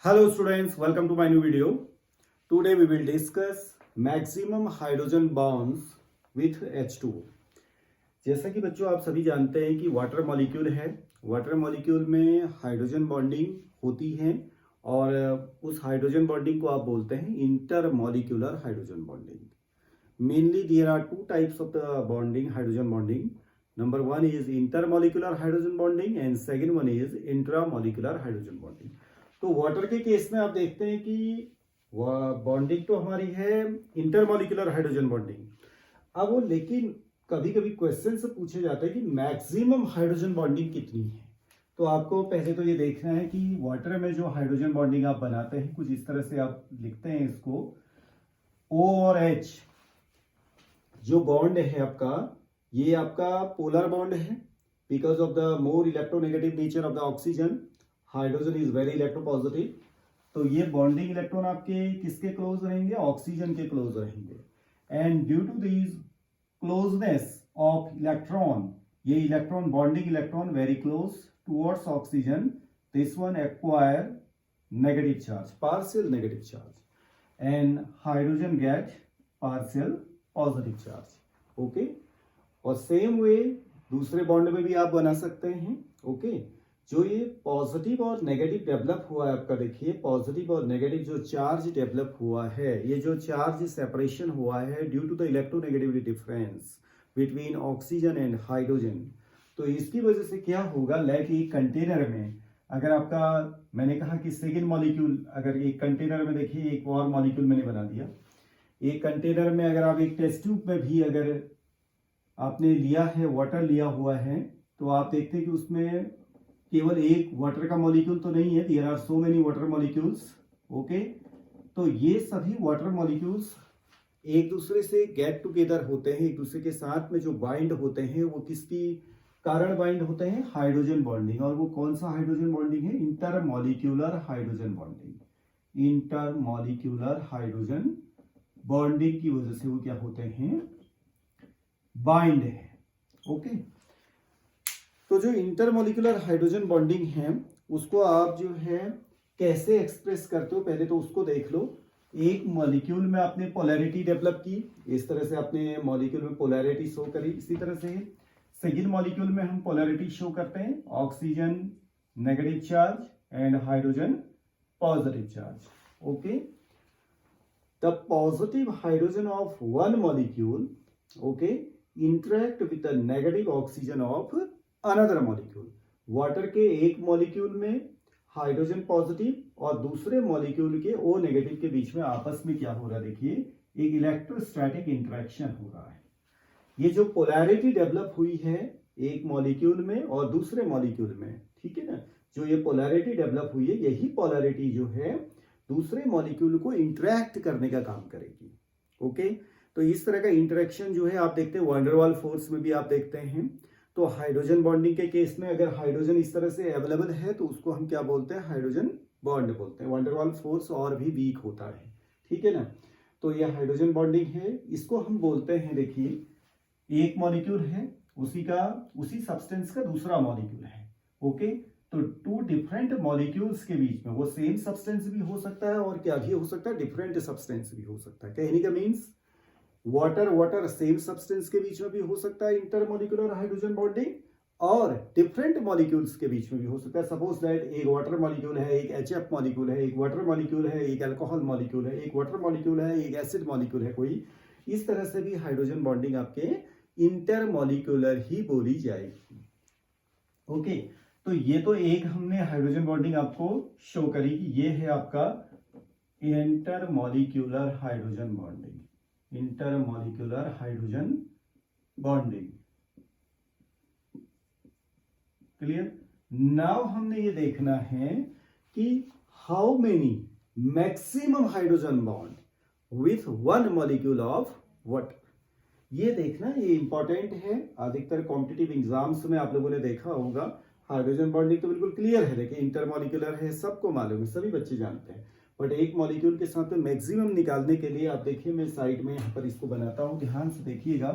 Hello students, welcome to my new video. Today we will discuss maximum hydrogen bonds with H2O. जैसा कि बच्चों आप सभी जानते हैं कि वाटर मॉलिक्यूल है, वाटर मॉलिक्यूल में हाइड्रोजन बॉन्डिंग होती है और उस हाइड्रोजन बॉन्डिंग को आप बोलते हैं inter molecular hydrogen bonding. Mainly there are two types of the bonding, hydrogen bonding. Number one is intermolecular hydrogen bonding and second one is intramolecular hydrogen bonding. तो water के केस में आप देखते हैं कि बॉन्डिंग तो हमारी है इंटरमॉलिक्यूलर हाइड्रोजन बॉन्डिंग. अब वो लेकिन कभी कभी क्वेश्चन से पूछे जाते हैं कि मैक्सिमम हाइड्रोजन बॉन्डिंग कितनी है. तो आपको पहले तो ये देखना है कि वाटर में जो हाइड्रोजन बॉन्डिंग आप बनाते हैं कुछ इस तरह से आप लिखते हैं इसको O और H. जो बॉन्ड है आपका ये आपका पोलर बॉन्ड है because of the more electronegative nature of the oxygen. Hydrogen is very electropositive. तो ये बॉन्डिंग इलेक्ट्रॉन आपके किसके क्लोज रहेंगे? ऑक्सीजन के क्लोज रहेंगे. And due to this closeness of electron, ये electron bonding electron very close towards oxygen, this one acquire negative charge, partial negative charge, and hydrogen get partial positive charge. Okay. और same way दूसरे bond में भी आप बना सकते हैं. Okay. जो ये पॉजिटिव और नेगेटिव डेवलप हुआ है आपका, देखिए पॉजिटिव और नेगेटिव जो चार्ज डेवलप हुआ है, ये जो चार्ज सेपरेशन हुआ है due to the electronegativity difference between oxygen and hydrogen. तो इसकी वजह से क्या होगा, लाइक एक कंटेनर में अगर आपका, मैंने कहा कि सेकेंड मॉलिक्यूल, अगर एक कंटेनर में देखिए एक और मॉलिक्यूल मैंने बना दिया. एक कंटेनर में अगर आप एक टेस्ट ट्यूब में भी अगर आपने लिया है, वाटर लिया हुआ है, तो आप देखते हैं कि उसमें केवल एक वाटर का मॉलिक्यूल तो नहीं है, there are so many water molecules. Okay. तो ये सभी वाटर मॉलिक्यूल्स एक दूसरे से गेट टुगेदर होते हैं, एक दूसरे के साथ में जो बाइंड होते हैं वो किसकी कारण बाइंड होते हैं? Hydrogen bonding. और वो कौन सा हाइड्रोजन बॉन्डिंग है? Intermolecular hydrogen bonding. Intermolecular hydrogen bonding की वजह से वो क्या होते हैं? बाइंड है. ओके. तो जो इंटरमॉलिक्यूलर हाइड्रोजन बॉन्डिंग है उसको आप जो है कैसे एक्सप्रेस करते हो, पहले तो उसको देख लो. एक मॉलिक्यूल में आपने पोलैरिटी डेवलप की, इस तरह से आपने मॉलिक्यूल में पोलैरिटी शो करी. इसी तरह से सेकेंड मॉलिक्यूल में हम पोलैरिटी शो करते हैं, oxygen negative charge and hydrogen positive charge. Okay. The positive hydrogen of one molecule, okay, interact with the negative oxygen of another molecule. Water के एक मॉलिक्यूल में हाइड्रोजन पॉजिटिव और दूसरे molecule के O नेगेटिव के बीच में आपस में क्या हो रहा है? देखिए एक इलेक्ट्रोस्टैटिक इंटरेक्शन हो रहा है. ये जो पोलैरिटी डेवलप हुई है एक मॉलिक्यूल में और दूसरे मॉलिक्यूल में, ठीक है ना, जो ये पोलैरिटी डेवलप हुई है यही पोलैरिटी जो है दूसरे मॉलिक्यूल को इंटरेक्ट करने का काम करेगी. ओके. तो इस तरह का इंटरेक्शन जो है आप देखते हैं वैन डर वाल्स फोर्स में भी आप देखते हैं. तो हाइड्रोजन बॉन्डिंग के केस में अगर हाइड्रोजन इस तरह से अवेलेबल है तो उसको हम क्या बोलते हैं? हाइड्रोजन बॉन्ड बोलते हैं. वैन डर वाल्स फोर्स और भी वीक होता है, ठीक है ना. तो ये हाइड्रोजन बॉन्डिंग है, इसको हम बोलते हैं, देखिए एक मॉलिक्यूल है उसी सब्सटेंस का दूसरा मॉलिक्यूल है. ओके. तो टू डिफरेंट मॉलिक्यूल्स के बीच में वो सेम सब्सटेंस भी हो सकता है और क्या भी हो सकता है? डिफरेंट सब्सटेंस भी हो सकता है. कहने का मीन्स वाटर सेम सब्सटेंस के बीच में भी हो सकता है इंटरमॉलिक्यूलर हाइड्रोजन बॉन्डिंग, और डिफरेंट मॉलिक्यूल्स के बीच में भी हो सकता है. सपोज दैट एक वाटर मॉलिक्यूल है, एक HF मॉलिक्यूल है, एक वाटर मॉलिक्यूल है, एक अल्कोहल मॉलिक्यूल है, एक वाटर मॉलिक्यूल है, एक एसिड मॉलिक्यूल है कोई. इस तरह से भी हाइड्रोजन बॉन्डिंग आपके इंटरमॉलिक्यूलर ही बोली जाएगी. ओके. तो ये तो एक हमने हाइड्रोजन बॉन्डिंग आपको शो करी कि ये है आपका intermolecular hydrogen bonding. Intermolecular hydrogen bonding. Clear. Now हमने ये देखना है कि how many maximum hydrogen bond with one molecule of water. ये देखना, ये इंपॉर्टेंट है. अधिकतर कॉम्पिटिटिव एग्जाम्स में आप लोगों ने देखा होगा. हाइड्रोजन बॉन्डिंग तो बिल्कुल क्लियर है, देखिए इंटरमॉलिक्यूलर है, सबको मालूम है, सभी बच्चे जानते हैं. बट एक मॉलिक्यूल के साथ में मैक्सिमम निकालने के लिए आप देखिए मैं साइड में यहाँ पर इसको बनाता हूँ, ध्यान से देखिएगा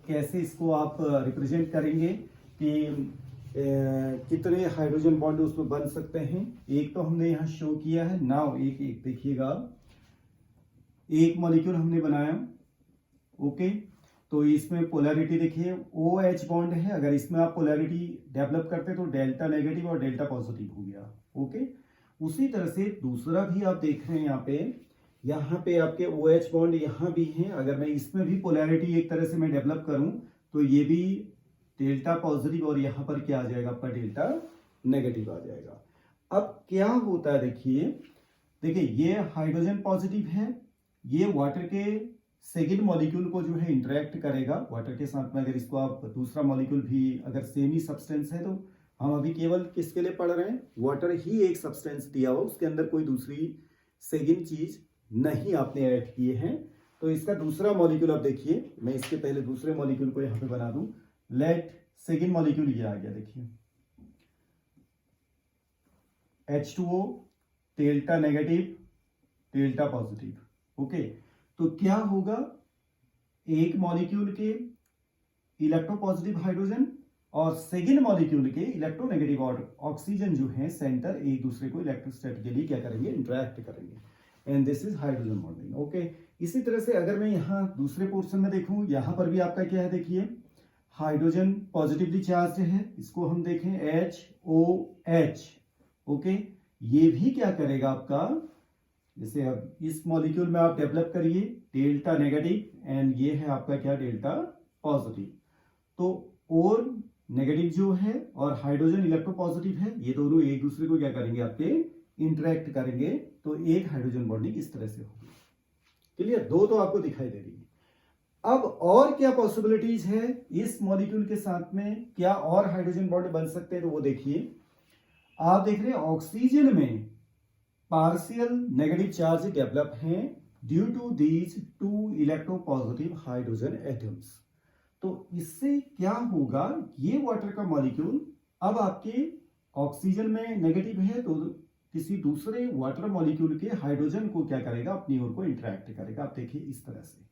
कैसे इसको आप रिप्रेजेंट करेंगे कि कितने हाइड्रोजन बॉन्ड उसमें बन सकते हैं, एक तो हमने यहाँ शो किया है। नाउ एक एक देखिएगा, एक मॉलिक्यूल हमने बनाया, ओके। तो इसमें पोलैरिटी देखिए OH बॉन्ड है, अगर इसमें आप पोलैरिटी डेवलप करते तो डेल्टा नेगेटिव और डेल्टा पॉजिटिव हो गया, ओके। उसी तरह से दूसरा भी आप देख रहे हैं यहाँ पे आपके OH बॉन्ड यहाँ भी हैं, अगर मैं इसमें भी पोलैरिटी एक तरह से मैं डेवलप करूं तो ये भी डेल्टा पॉजिटिव और यहाँ पर क्या आ जाएगा आपका डेल्टा नेगेटिव आ जाएगा। अब क्या होता है देखिए ये हाइड्रोजन पॉजिटिव है, ये वाटर के सेकेंड मॉलिक्यूल को जो है इंटरेक्ट करेगा वाटर के साथ में। अगर इसको आप दूसरा मॉलिक्यूल भी अगर सेम ही सब्सटेंस है, तो हम अभी केवल किसके लिए पढ़ रहे हैं, वाटर ही एक सब्सटेंस दिया हुआ, उसके अंदर कोई दूसरी सेकेंड चीज नहीं आपने ऐड किए हैं। तो इसका दूसरा मॉलिक्यूल आप देखिए, मैं इसके पहले दूसरे मॉलिक्यूल को यहाँ पे बना दूं। लेट सेकेंड मॉलिक्यूल ये आ गया, देखिए H2O delta negative delta positive, okay. तो क्या होगा, एक मॉलिक्यूल के इलेक्ट्रोपॉजिटिव हाइड्रोजन और सेकेंड मॉलिक्यूल के इलेक्ट्रोनेगेटिव ऑक्सीजन जो है सेंटर एक दूसरे को इलेक्ट्रोस्टैटिकली क्या करेंगे, इंटरैक्ट करेंगे, and this is hydrogen bonding, okay. इसी तरह से अगर मैं यहाँ दूसरे पोर्शन में देखूं, यहाँ पर भी आपका क्या है, देखिए हाइड्रोजन पॉजिटिवली चार्ज है, इसको हम देखें HOH, ओके। ये भी क्या करेगा आपका, जैसे अब इस मॉलिक्यूल में आप डेवलप करिए डेल्टा नेगेटिव एंड ये है आपका क्या डेल्टा पॉजिटिव। तो और नेगेटिव जो है और हाइड्रोजन इलेक्ट्रोपॉजिटिव है, ये दोनों एक दूसरे को क्या करेंगे आपके इंटरेक्ट करेंगे, तो एक हाइड्रोजन बॉन्डिंग इस तरह से होगी। क्लियर, दो तो आपको दिखाई दे रही है। अब और क्या पॉसिबिलिटीज है इस मॉलिक्यूल के साथ में, क्या और हाइड्रोजन बॉन्ड बन सकते हैं, तो वो देखिए आप देख रहे हैं ऑक्सीजन में पार्शियल नेगेटिव चार्ज डेवलप हैं due to these two electropositive hydrogen atoms. तो इससे क्या होगा, ये वाटर का मॉलिक्यूल अब आपके ऑक्सीजन में नेगेटिव है तो किसी दूसरे वाटर मॉलिक्यूल के हाइड्रोजन को क्या करेगा, अपनी ओर को इंटरैक्ट करेगा। आप देखिए इस तरह से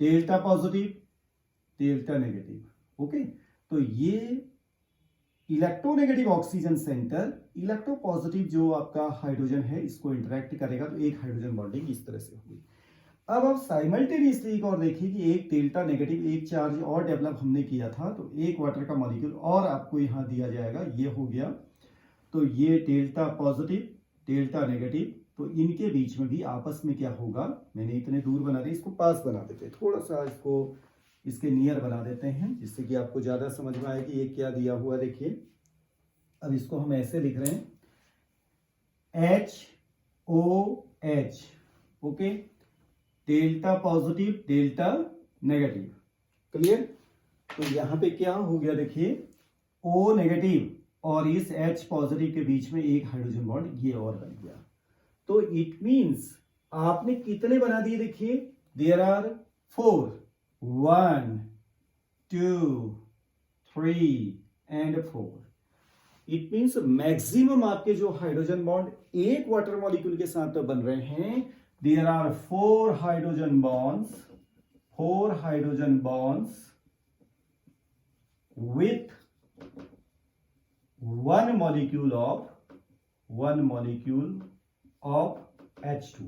delta positive delta negative, okay. तो ये इलेक्ट्रोनेगेटिव ऑक्सीजन सेंटर इलेक्ट्रोपॉजिटिव जो आपका हाइड्रोजन है इसको इंटरैक्ट करेगा, तो एक हाइड्रोजन बॉन्डिंग इस तरह से होगी। अब आप साइमल्टेनियसली एक और देखिए कि एक डेल्टा नेगेटिव एक चार्ज और डेवलप हमने किया था, तो एक वाटर का मॉलिक्यूल और आपको यहां दिया जाएगा, ये हो गया। तो ये डेल्टा पॉजिटिव डेल्टा नेगेटिव, तो इनके बीच में भी आपस में क्या होगा, मैंने इतने दूर बना दिया, इसको पास बना देते हैं, थोड़ा सा इसको इसके नियर बना देते हैं जिससे कि आपको ज्यादा समझ में आए कि ये क्या दिया हुआ। देखिए अब इसको हम ऐसे लिख रहे हैं HOH, okay, delta positive delta negative, clear. तो यहां पे क्या हो गया, देखिए O नेगेटिव और इस H पॉजिटिव के बीच में एक हाइड्रोजन बॉन्ड ये और बन गया। तो इट मींस आपने कितने बना दिए, देखिए there are 4, 1 2 3 and 4। It means maximum आपके जो हाइड्रोजन बॉन्ड एक वाटर मॉलिक्यूल के साथ बन रहे हैं, there are 4 hydrogen bonds with one molecule of H2,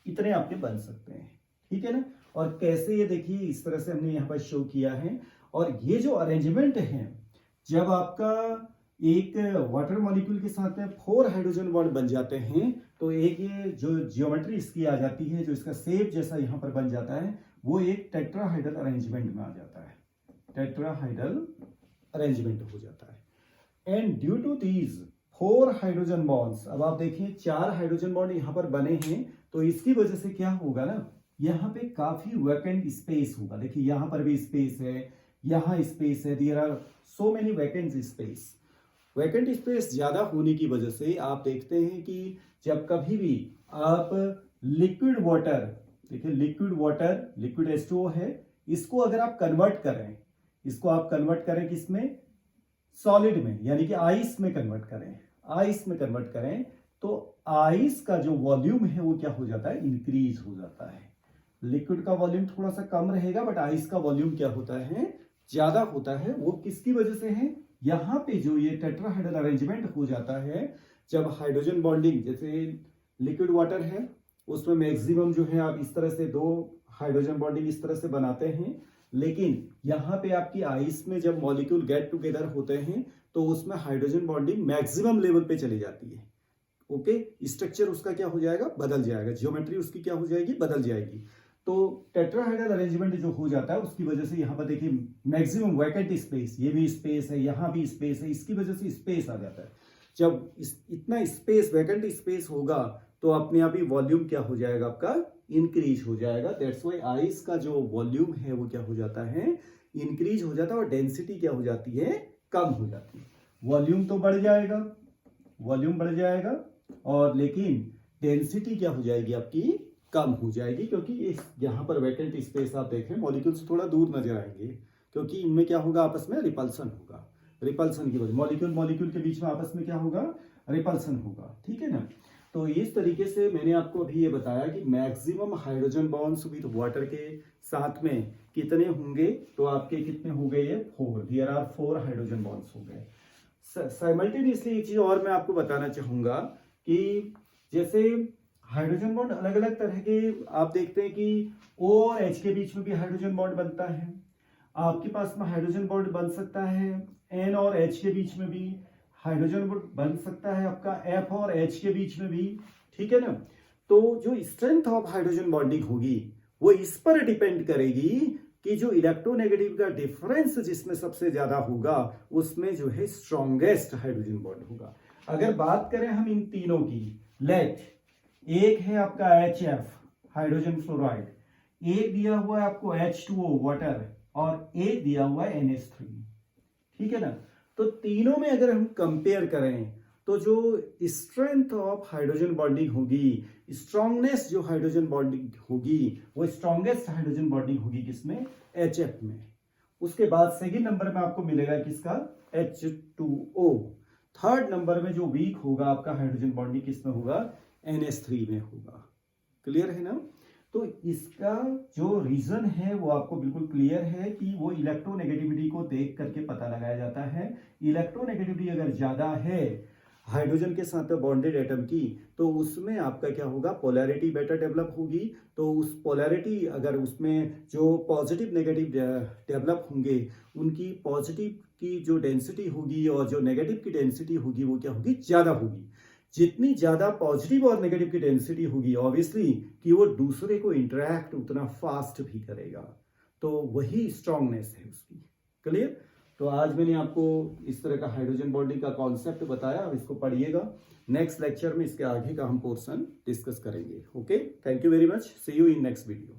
इतने आपके बन सकते हैं, ठीक है ना। और कैसे, ये देखिए इस तरह से हमने यहाँ पर शो किया है। और ये जो अरेंजमेंट है, जब आपका एक वाटर मॉलिक्यूल के साथ में 4 हाइड्रोजन बॉन्ड बन जाते हैं, तो एक ये जो जियोमेट्री इसकी आ जाती है, जो इसका शेप जैसा यहाँ पर बन जाता है, वो एक टेट्राहाइड्रल अरेंजमेंट में आ जाता है, टेट्राहाइड्रल अरेंजमेंट हो जाता है। And due to these 4 hydrogen bonds, अब आप देखिए 4 हाइड्रोजन बॉन्ड यहाँ पर बने हैं, तो इसकी वजह से क्या होगा ना, यहाँ पे काफी वैकेंट स्पेस होगा। देखिए यहाँ पर भी स्पेस है, यहाँ स्पेस है, there are so many vacant space. Vacant space ज्यादा होने की वजह से आप देखते हैं कि जब कभी भी आप लिक्विड वाटर, देखिए लिक्विड H2O है, इसको अगर आप कन्वर्ट करें, इसको आप कन्वर्ट करें किसमें, सॉलिड में, यानी कि आइस में कन्वर्ट करें, तो आइस का जो वॉल्यूम है वो क्या हो जाता है, इंक्रीज हो जाता है। लिक्विड का वॉल्यूम थोड़ा सा कम रहेगा, बट आइस का वॉल्यूम क्या होता है, ज्यादा होता है। वो किसकी वजह से है, यहाँ पे जो ये टेट्राहेड्रल अरेंजमेंट हो जाता है, जब हाइड्रोजन बॉन्डिंग, जैसे लिक्विड वाटर है उसमें मैक्सिमम जो है आप इस तरह से दो हाइड्रोजन बॉन्डिंग इस तरह से बनाते हैं, लेकिन यहाँ पे आपकी आइस में जब मॉलिक्यूल गेट टुगेदर होते हैं तो उसमें हाइड्रोजन बॉन्डिंग मैक्सिमम लेवल पे चली जाती है। ओके, स्ट्रक्चर उसका क्या हो जाएगा, बदल जाएगा, ज्योमेट्री उसकी क्या हो जाएगी, बदल जाएगी। तो टेट्राहेड्रल अरेंजमेंट जो हो जाता है उसकी वजह से यहाँ पर देखिए मैक्सिमम वैकेंट स्पेस, ये भी स्पेस है, यहाँ भी स्पेस है, इसकी वजह से स्पेस आ जाता है। जब इतना स्पेस, वैकेंट स्पेस होगा तो अपने आप ही वॉल्यूम क्या हो जाएगा, आपका इंक्रीज हो जाएगा। दैट्स व्हाई आइस का जो वॉल्यूम है वो क्या हो जाता है, इंक्रीज हो जाता है, और डेंसिटी क्या हो जाती है, कम हो जाती है। वॉल्यूम तो बढ़ जाएगा, वॉल्यूम बढ़ जाएगा, और लेकिन डेंसिटी क्या हो जाएगी, आपकी कम हो जाएगी, क्योंकि यहाँ पर वैकेंट स्पेस आप देखें मॉलिक्यूल्स थोड़ा दूर नजर आएंगे, क्योंकि इनमें क्या होगा, आपस में रिपल्सन होगा। रिपल्सन की वजह, मॉलिक्यूल मॉलिक्यूल के बीच में आपस में क्या होगा, रिपल्सन होगा। ठीक है ना। तो इस तरीके से मैंने आपको अभी ये बताया कि maximum hydrogen bonds with water के साथ में कितने होंगे, तो आपके कितने हो गए, ये 4, देयर आर 4 हाइड्रोजन बॉन्ड्स हो गए। साइमल्टेनियसली एक चीज और मैं आपको बताना चाहूंगा कि जैसे हाइड्रोजन बॉन्ड अलग अलग तरह के आप देखते हैं कि O और H के बीच में भी हाइड्रोजन बॉन्ड बनता है, आपके पास में हाइड्रोजन बॉन्ड बन सकता है N और H के बीच में भी हाइड्रोजन बॉन्ड बन सकता है, आपका F और H के बीच में भी। ठीक है ना। तो जो स्ट्रेंथ ऑफ हाइड्रोजन बॉन्डिंग होगी वो इस पर डिपेंड करेगी कि जो इलेक्ट्रोनेगेटिव का डिफरेंस जिसमें सबसे ज्यादा होगा उसमें जो है स्ट्रॉन्गेस्ट हाइड्रोजन बॉन्ड होगा। अगर बात करें हम इन तीनों की, लेट एक है आपका HF हाइड्रोजन फ्लोराइड, एक दिया हुआ है आपको H2O वाटर, और एक दिया हुआ है NH3। ठीक है ना। तो तीनों में अगर हम कंपेयर करें तो जो स्ट्रेंथ ऑफ हाइड्रोजन बॉन्डिंग होगी, स्ट्रॉन्गनेस जो हाइड्रोजन बॉन्डिंग होगी, वो स्ट्रॉन्गेस्ट हाइड्रोजन बॉन्डिंग होगी किसमें, HF में। उसके बाद सेकंड नंबर में आपको मिलेगा किसका, H2O। थर्ड नंबर में जो वीक होगा आपका हाइड्रोजन बॉन्डिंग किसमें होगा, NH3 में होगा। क्लियर है ना। तो इसका जो रीजन है वो आपको बिल्कुल क्लियर है कि वो इलेक्ट्रोनेगेटिविटी को देख करके पता लगाया जाता है। इलेक्ट्रोनेगेटिविटी अगर ज्यादा है हाइड्रोजन के साथ बॉन्डेड एटम की, तो उसमें आपका क्या होगा, पोलैरिटी बेटर डेवलप होगी। तो उस पोलैरिटी अगर उसमें जो पॉजिटिव नेगेटिव डेवलप होंगे, उनकी पॉजिटिव की जो डेंसिटी होगी और जो नेगेटिव की डेंसिटी होगी वो क्या होगी, ज्यादा होगी। जितनी ज्यादा पॉजिटिव और नेगेटिव की डेंसिटी होगी ऑब्वियसली कि वो दूसरे को इंटरैक्ट उतना फास्ट भी करेगा, तो वही स्ट्रॉन्गनेस है उसकी। क्लियर। तो आज मैंने आपको इस तरह का हाइड्रोजन बॉन्डिंग का कॉन्सेप्ट बताया, अब इसको पढ़िएगा। नेक्स्ट लेक्चर में इसके आगे का हम पोर्शन डिस्कस करेंगे। Okay, thank you very much, see you in next video.